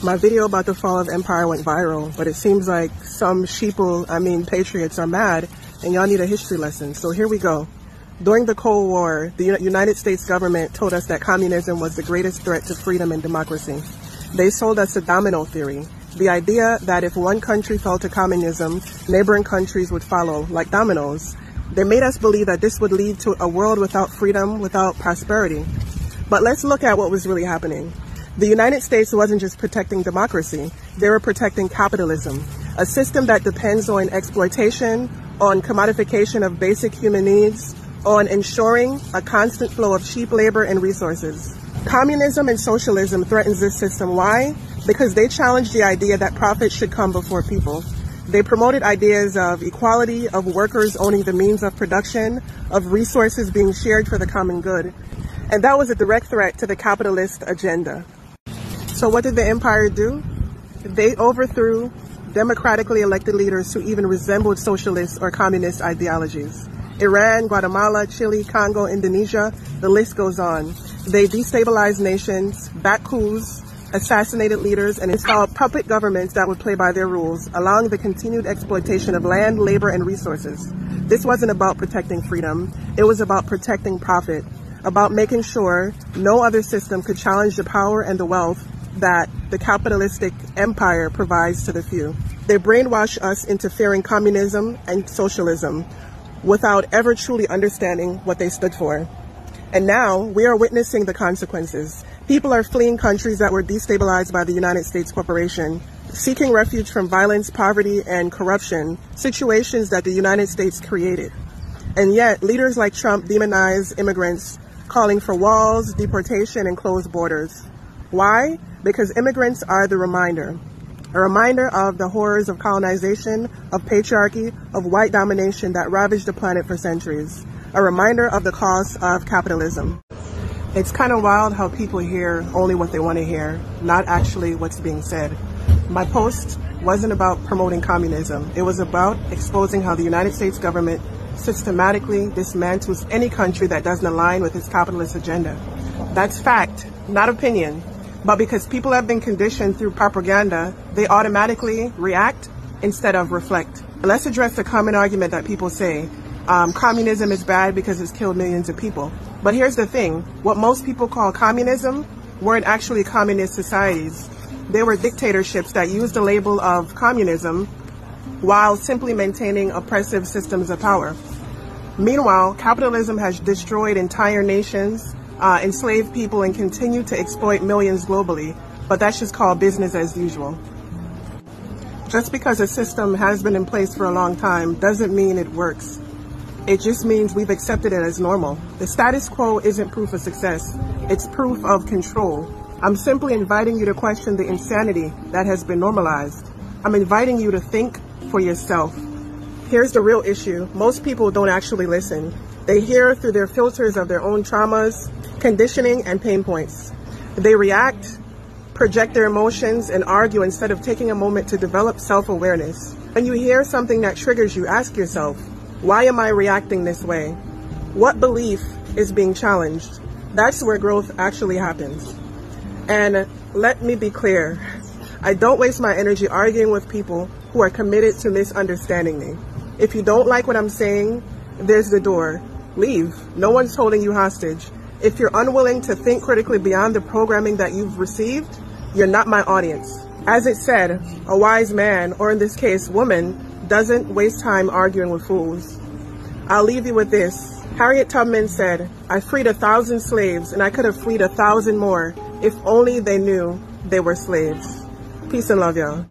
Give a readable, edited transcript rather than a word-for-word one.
My video about the fall of empire went viral, but it seems like some patriots are mad and y'all need a history lesson. So here we go. During the Cold War, the United States government told us that communism was the greatest threat to freedom and democracy. They sold us a domino theory, the idea that if one country fell to communism, neighboring countries would follow like dominoes. They made us believe that this would lead to a world without freedom, without prosperity. But let's look at what was really happening. The United States wasn't just protecting democracy, they were protecting capitalism, a system that depends on exploitation, on commodification of basic human needs, on ensuring a constant flow of cheap labor and resources. Communism and socialism threatens this system. Why? Because they challenged the idea that profit should come before people. They promoted ideas of equality, of workers owning the means of production, of resources being shared for the common good. And that was a direct threat to the capitalist agenda. So what did the empire do? They overthrew democratically elected leaders who even resembled socialist or communist ideologies. Iran, Guatemala, Chile, Congo, Indonesia, the list goes on. They destabilized nations, backed coups, assassinated leaders, and installed puppet governments that would play by their rules, allowing the continued exploitation of land, labor, and resources. This wasn't about protecting freedom. It was about protecting profit, about making sure no other system could challenge the power and the wealth that the capitalistic empire provides to the few. They brainwash us into fearing communism and socialism without ever truly understanding what they stood for. And now we are witnessing the consequences. People are fleeing countries that were destabilized by the United States corporation, seeking refuge from violence, poverty, and corruption, situations that the United States created. And yet leaders like Trump demonize immigrants, calling for walls, deportation, and closed borders. Why? Because immigrants are a reminder of the horrors of colonization, of patriarchy, of white domination that ravaged the planet for centuries. A reminder of the cost of capitalism. It's kind of wild how people hear only what they want to hear, not actually what's being said. My post wasn't about promoting communism. It was about exposing how the United States government systematically dismantles any country that doesn't align with its capitalist agenda. That's fact, not opinion. But because people have been conditioned through propaganda, they automatically react instead of reflect. Let's address the common argument that people say, communism is bad because it's killed millions of people. But here's the thing, what most people call communism weren't actually communist societies. They were dictatorships that used the label of communism while simply maintaining oppressive systems of power. Meanwhile, capitalism has destroyed entire nations, enslaved people, and continue to exploit millions globally, but that's just called business as usual. Just because a system has been in place for a long time doesn't mean it works. It just means we've accepted it as normal. The status quo isn't proof of success, it's proof of control. I'm simply inviting you to question the insanity that has been normalized. I'm inviting you to think for yourself. Here's the real issue. Most people don't actually listen. They hear through their filters of their own traumas, conditioning, and pain points. They react, project their emotions, and argue instead of taking a moment to develop self-awareness. When you hear something that triggers you, ask yourself, why am I reacting this way? What belief is being challenged? That's where growth actually happens. And let me be clear, I don't waste my energy arguing with people who are committed to misunderstanding me. If you don't like what I'm saying, there's the door. Leave. No one's holding you hostage. If you're unwilling to think critically beyond the programming that you've received, you're not my audience. As it said, a wise man, or in this case, woman, doesn't waste time arguing with fools. I'll leave you with this. Harriet Tubman said, I freed 1,000 slaves and I could have freed 1,000 more if only they knew they were slaves. Peace and love, y'all.